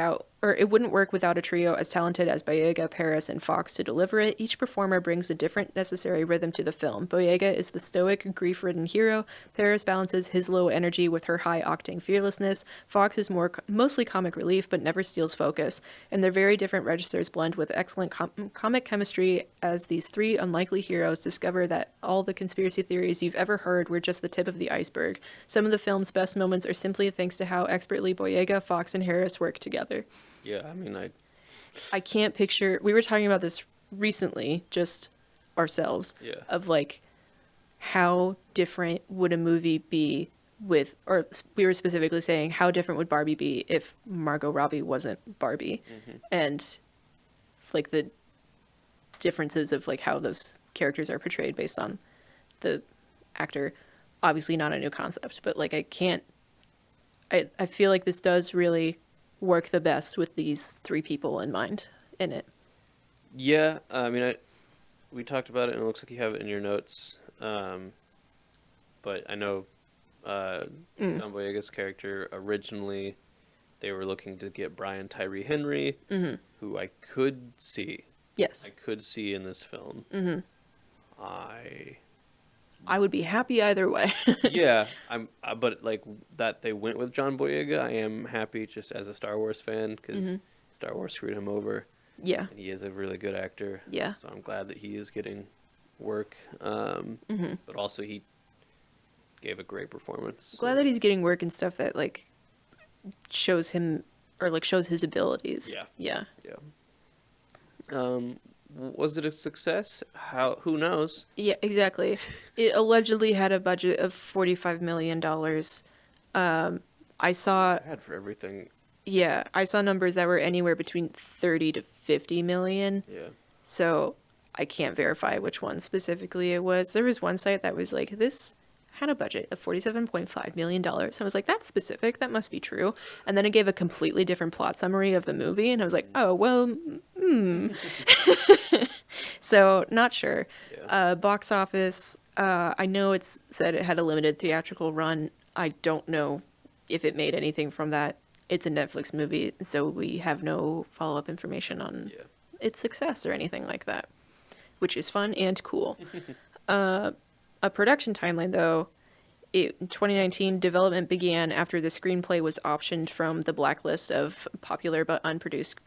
without a trio as talented as Boyega, Paris, and Fox to deliver it. Each performer brings a different necessary rhythm to the film. Boyega is the stoic, grief-ridden hero. Paris balances his low energy with her high-octane fearlessness. Fox is mostly comic relief, but never steals focus. And their very different registers blend with excellent comic chemistry as these three unlikely heroes discover that all the conspiracy theories you've ever heard were just the tip of the iceberg. Some of the film's best moments are simply thanks to how expertly Boyega, Fox, and Harris work together. Yeah, I mean, I can't picture... We were talking about this recently, just ourselves, of like how different would a movie be with... Or we were specifically saying how different would Barbie be if Margot Robbie wasn't Barbie. And like the differences of like how those characters are portrayed based on the actor. Obviously not a new concept, but like I feel like this does really work the best with these three people in mind in it. Yeah, I mean, we talked about it, and it looks like you have it in your notes. But I know John Boyega's character, originally, they were looking to get Brian Tyree Henry, who I could see. Yes. I could see in this film. I would be happy either way. Yeah, but like that they went with John Boyega, I am happy just as a Star Wars fan because Star Wars screwed him over. Yeah. And he is a really good actor. Yeah. So I'm glad that he is getting work. But also he gave a great performance. Glad that he's getting work and stuff that like shows him or like shows his abilities. Yeah. Yeah. Was it a success? Who knows? Yeah, exactly. It allegedly had a budget of $45 million. I saw, Bad for everything. yeah, I saw numbers that were anywhere between 30 to 50 million. Yeah. So I can't verify which one specifically it was. There was one site that was like, this had a budget of $47.5 million. I was like, that's specific. That must be true. And then it gave a completely different plot summary of the movie. And I was like, oh, well, So not sure. Yeah. Box office, I know it's said it had a limited theatrical run. I don't know if it made anything from that. It's a Netflix movie, so we have no follow-up information on its success or anything like that, which is fun and cool. A production timeline, though, in 2019, development began after the screenplay was optioned from the blacklist of popular but unproduced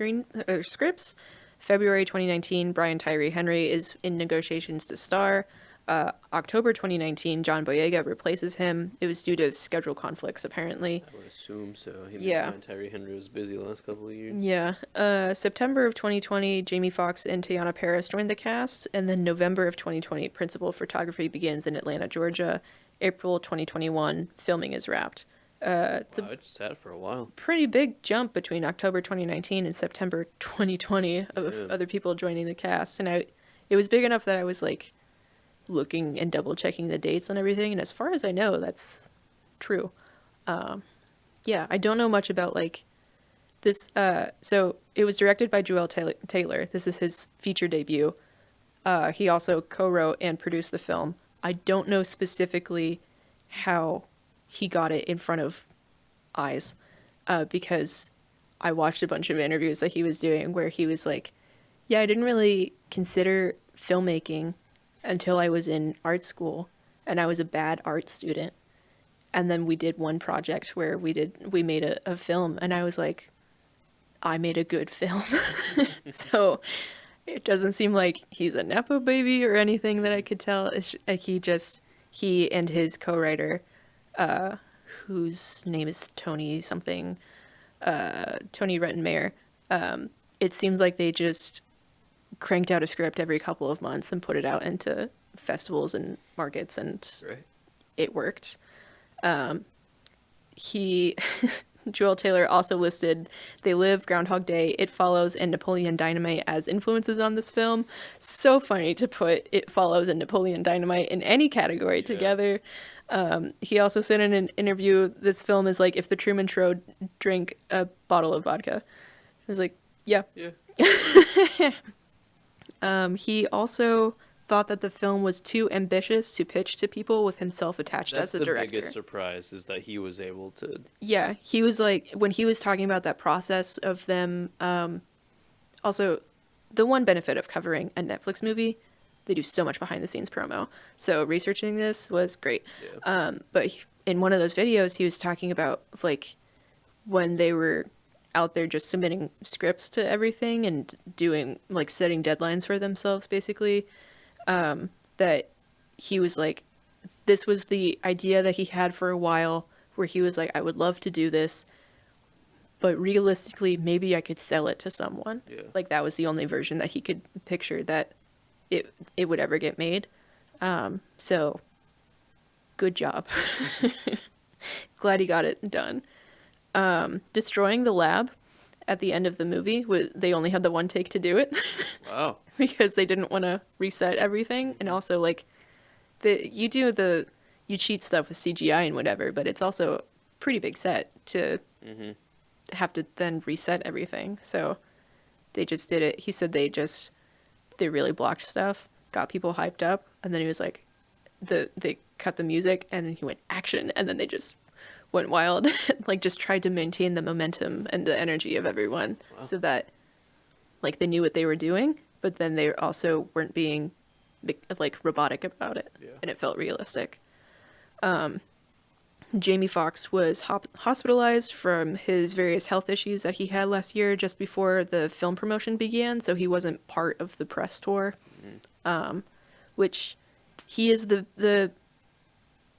scripts. February 2019, Brian Tyree Henry is in negotiations to star. October 2019, John Boyega replaces him. It was due to schedule conflicts, apparently. I would assume so. Yeah. Tyree Henry was busy the last couple of years. Yeah. September of 2020, Jamie Foxx and Teyana Parris joined the cast. And then November of 2020, principal photography begins in Atlanta, Georgia. April 2021, filming is wrapped. It's Wow, it sat for a while. pretty big jump between October 2019 and September 2020 of other people joining the cast. And it was big enough that I was like looking and double checking the dates and everything. And as far as I know, that's true. Yeah, I don't know much about like this. So it was directed by Joel Taylor. This is his feature debut. He also co-wrote and produced the film. I don't know specifically how he got it in front of eyes, because I watched a bunch of interviews that he was doing where he was like, yeah, I didn't really consider filmmaking until I was in art school and I was a bad art student. And then we did one project where we made a film and I was like, I made a good film. So it doesn't seem like he's a Nepo baby or anything that I could tell. It's like he and his co-writer, whose name is Tony something, Tony Rettenmeyer, it seems like they just cranked out a script every couple of months and put it out into festivals and markets, and it worked. Joel Taylor also listed They Live, Groundhog Day, It Follows, and Napoleon Dynamite as influences on this film. So funny to put It Follows and Napoleon Dynamite in any category together. He also said in an interview, this film is like if the Truman Show drank a bottle of vodka. I was like, yeah. He also thought that the film was too ambitious to pitch to people with himself attached as the director. That's the biggest surprise, is that he was able to... Yeah, he was like, when he was talking about that process of them, also, the one benefit of covering a Netflix movie, they do so much behind the scenes promo. So researching this was great. But in one of those videos, he was talking about like when they were out there just submitting scripts to everything and doing like setting deadlines for themselves, basically. That he was like, this was the idea that he had for a while, where he was like, I would love to do this, but realistically, maybe I could sell it to someone. Like that was the only version that he could picture that it would ever get made. So good job. Glad he got it done. Destroying the lab at the end of the movie, they only had the one take to do it. Wow. Because they didn't want to reset everything. And also like you cheat stuff with CGI and whatever, but it's also a pretty big set to have to then reset everything. So they just did it. He said they really blocked stuff, got people hyped up, and then he was like, they cut the music, and then he went action, and then they just went wild, like just tried to maintain the momentum and the energy of everyone, so that like they knew what they were doing, but then they also weren't being like robotic about it, and it felt realistic. Jamie Foxx was hospitalized from his various health issues that he had last year just before the film promotion began, so he wasn't part of the press tour. Which he is the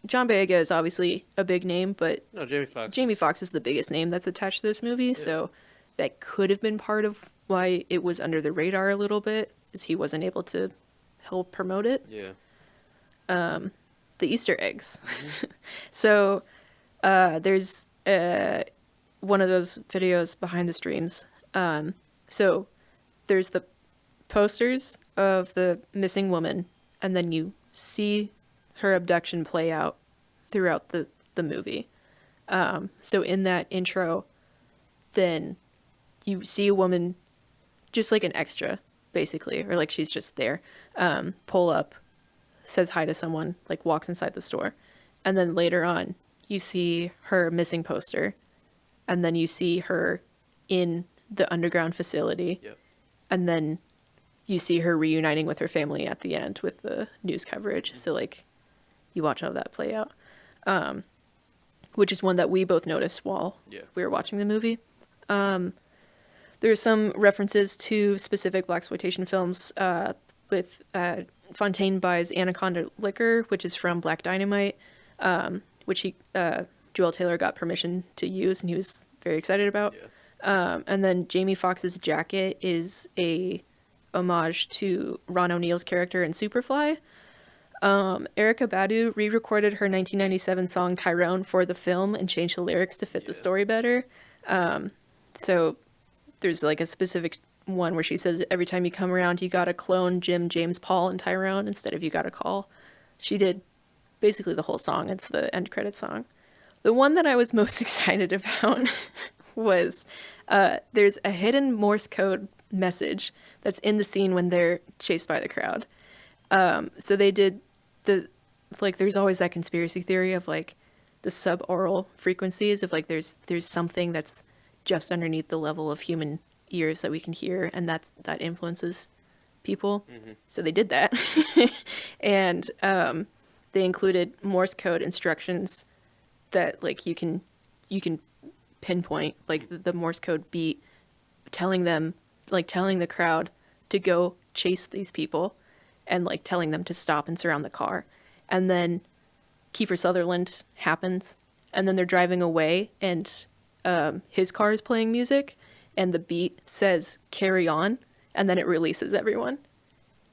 John Boyega is obviously a big name, but no, Jamie Foxx. Jamie Foxx is the biggest name that's attached to this movie, so that could have been part of why it was under the radar a little bit, is he wasn't able to help promote it. Yeah. The Easter eggs. So there's one of those videos behind the streams. So there's the posters of the missing woman, and then you see her abduction play out throughout the movie. So in that intro, then you see a woman, just like an extra, basically, or like she's just there, pull up, says hi to someone, like walks inside the store. And then later on, you see her missing poster, and then you see her in the underground facility. Yep. And then you see her reuniting with her family at the end with the news coverage. So, like, you watch all that play out, which is one that we both noticed while we were watching the movie. There's some references to specific blaxploitation films with Fontaine buys Anaconda Liquor, which is from Black Dynamite, which Joel Taylor got permission to use, and he was very excited about. Yeah. And then Jamie Foxx's jacket is a homage to Ron O'Neal's character in Superfly. Erykah Badu re-recorded her 1997 song Tyrone for the film and changed the lyrics to fit the story better. So there's like a specific one where she says, every time you come around, you gotta clone Jim, James, Paul, and Tyrone instead of you gotta call. She did basically the whole song. It's the end credit song. The one that I was most excited about was there's a hidden Morse code message that's in the scene when they're chased by the crowd. So they did there's always that conspiracy theory of like the subaural frequencies of like there's something that's just underneath the level of human ears that we can hear, and that influences people. Mm-hmm. So they did that. And they included Morse code instructions that like you can pinpoint, like the Morse code beat, telling the crowd to go chase these people, and like telling them to stop and surround the car. And then Kiefer Sutherland happens, and then they're driving away, and his car is playing music, and the beat says "carry on," and then it releases everyone.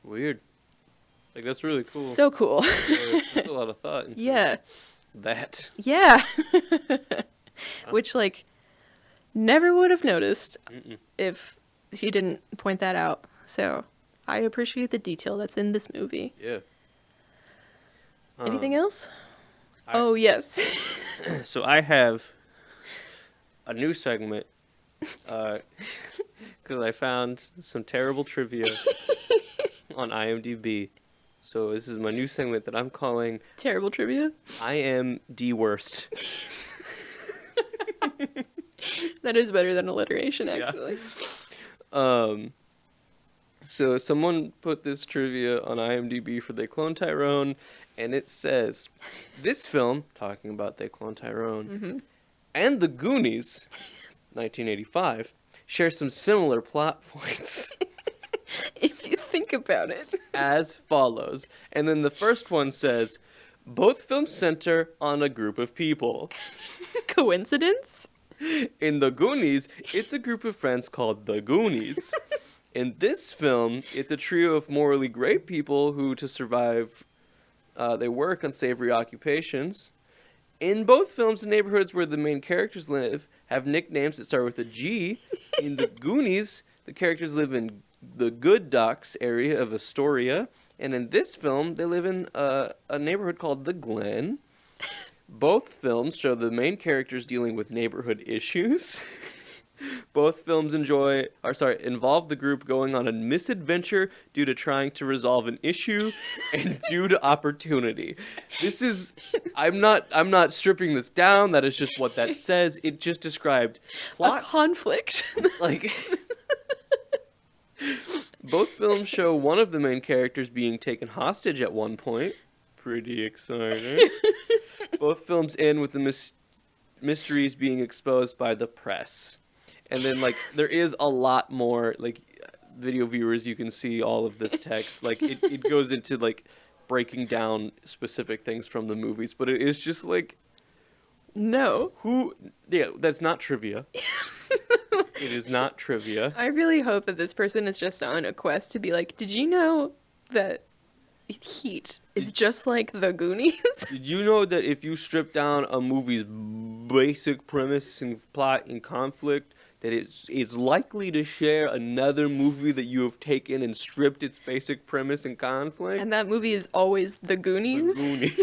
Weird. Like, that's really cool. So cool. There's a lot of thought into that. Yeah. Which, like, never would have noticed if she didn't point that out. So I appreciate the detail that's in this movie. Yeah. Anything else? Oh, yes. So I have a new segment because I found some terrible trivia on IMDb. So this is my new segment that I'm calling Terrible Trivia? I Am the Worst. That is better than alliteration, actually. Yeah. So someone put this trivia on IMDb for They Cloned Tyrone, and it says, this film, talking about They Cloned Tyrone, and The Goonies, 1985, share some similar plot points. If you think about it. As follows. And then the first one says, both films center on a group of people. Coincidence? In The Goonies, it's a group of friends called The Goonies. In this film, it's a trio of morally great people who, to survive, they work unsavory occupations. In both films, the neighborhoods where the main characters live have nicknames that start with a G. In The Goonies, the characters live in the Good Docks area of Astoria. And in this film, they live in a neighborhood called The Glen. Both films show the main characters dealing with neighborhood issues. Both films involve the group going on a misadventure due to trying to resolve an issue and due to opportunity. I'm not stripping this down. That is just what that says. It just described plot. A conflict. Like, both films show one of the main characters being taken hostage at one point. Pretty exciting. Both films end with the mysteries being exposed by the press. And then, like, there is a lot more, like, video viewers, you can see all of this text. Like, it goes into, like, breaking down specific things from the movies. But it is just, like... No. Yeah, that's not trivia. It is not trivia. I really hope that this person is just on a quest to be like, did you know that Heat is just like The Goonies? Did you know that if you strip down a movie's basic premise and plot and conflict, that it's likely to share another movie that you have taken and stripped its basic premise and conflict? And that movie is always The The Goonies. Goonies.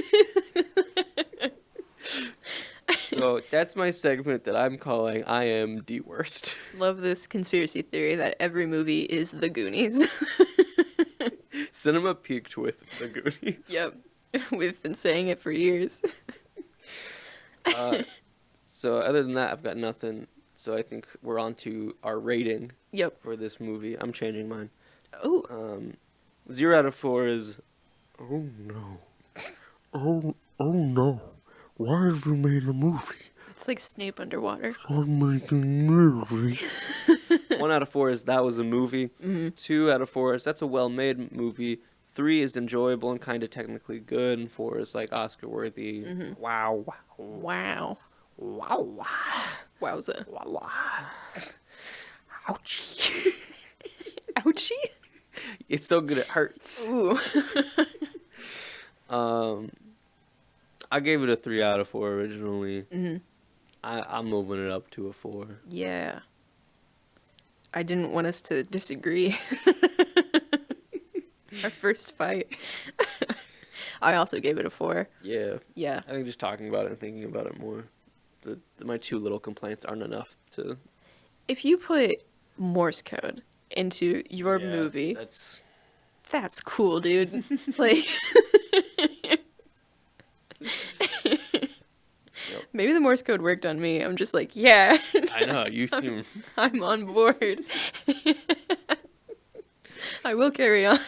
So that's my segment that I'm calling I Am the Worst. Love this conspiracy theory that every movie is The Goonies. Cinema peaked with The Goonies. Yep. We've been saying it for years. So other than that, I've got nothing. So I think we're on to our rating Yep. for this movie. I'm changing mine. Oh. 0 out of 4 is, oh no. Oh no. Why have you made a movie? It's like Snape underwater. I'm making a movie. 1 out of 4 is that was a movie. 2 out of 4 is that's a well-made movie. 3 is enjoyable and kind of technically good. And 4 is like Oscar-worthy. Wow. Wow. Wow. Wowza. Wow. Ouchie. Ouchie? It's so good it hurts. Ooh. I gave it a 3 out of 4 originally. Mm-hmm. I'm moving it up to a 4. Yeah. I didn't want us to disagree. Our first fight. I also gave it a 4. Yeah. Yeah. I think just talking about it and thinking about it more, my 2 little complaints aren't enough to. If you put Morse code into your Yeah, movie, that's cool, dude. Like, maybe the Morse code worked on me. I'm just like, yeah. I know you seem. I'm on board. I will carry on.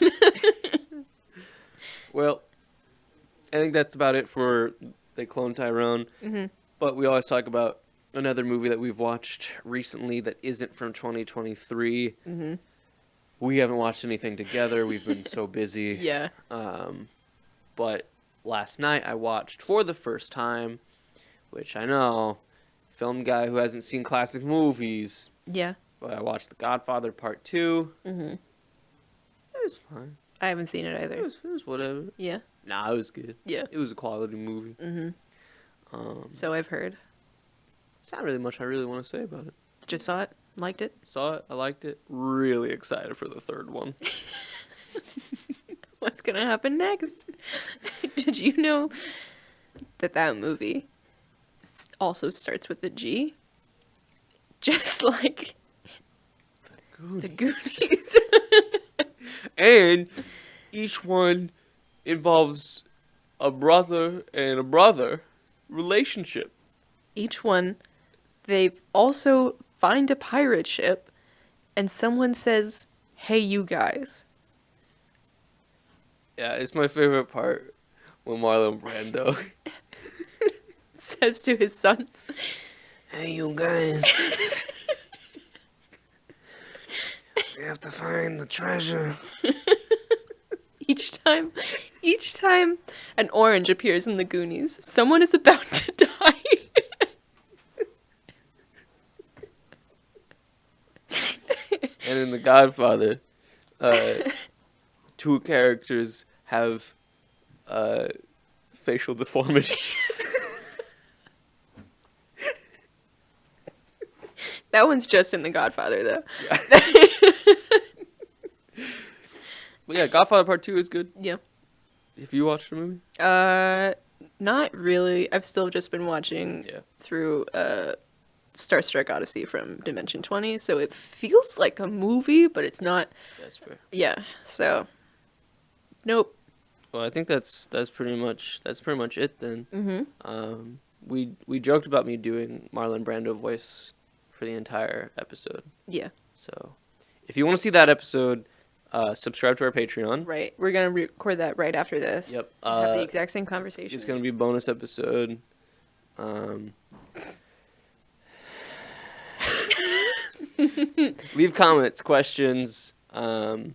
Well, I think that's about it for the Cloned Tyrone. Mm-hmm. But we always talk about another movie that we've watched recently that isn't from 2023. Mm-hmm. We haven't watched anything together. We've been so busy. Yeah. But last night I watched for the first time, which I know, film guy who hasn't seen classic movies. Yeah. But I watched The Godfather Part 2. Mm-hmm. It was fine. I haven't seen it either. It was whatever. Yeah. Nah, it was good. Yeah. It was a quality movie. Mm-hmm. So I've heard. It's not really much I really want to say about it. Just saw it. Liked it. Saw it. I liked it. Really excited for the third one. What's gonna happen next? Did you know that movie also starts with a G? Just like the Goonies. And each one involves a brother and a brother relationship. Each one, they also find a pirate ship, and someone says, "Hey, you guys." Yeah, it's my favorite part when Marlon Brando says to his sons, "Hey, you guys. We have to find the treasure." Each time an orange appears in the Goonies, someone is about to die. And in The Godfather, 2 characters have facial deformities. That one's just in The Godfather, though. Yeah. But yeah, Godfather Part 2 is good. Yeah. Have you watched the movie? Not really. I've still just been watching through Starstruck Odyssey from Dimension 20, so it feels like a movie, but it's not. That's fair. Yeah. So. Nope. Well, I think that's pretty much it then. Mm-hmm. We joked about me doing Marlon Brando voice for the entire episode. Yeah. So, if you want to see that episode, subscribe to our Patreon. Right. We're gonna record that right after this. Yep. Have the exact same conversation. It's gonna be a bonus episode. Leave comments, questions. Instagram,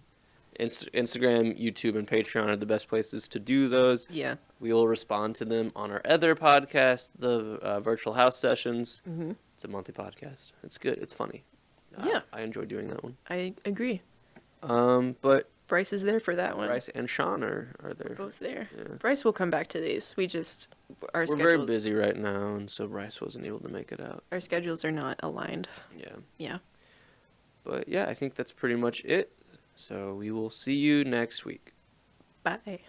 YouTube, and Patreon are the best places to do those. Yeah. We will respond to them on our other podcast, the Virtual House Sessions. Mm-hmm. It's a monthly podcast. It's good. It's funny. Yeah. I enjoy doing that one. I agree. But Bryce is there for that one. Bryce and Sean are there. Both there. Yeah. Bryce will come back to these. Our We're schedules, very busy right now, and so Bryce wasn't able to make it out. Our schedules are not aligned. Yeah. Yeah. But yeah, I think that's pretty much it. So we will see you next week. Bye.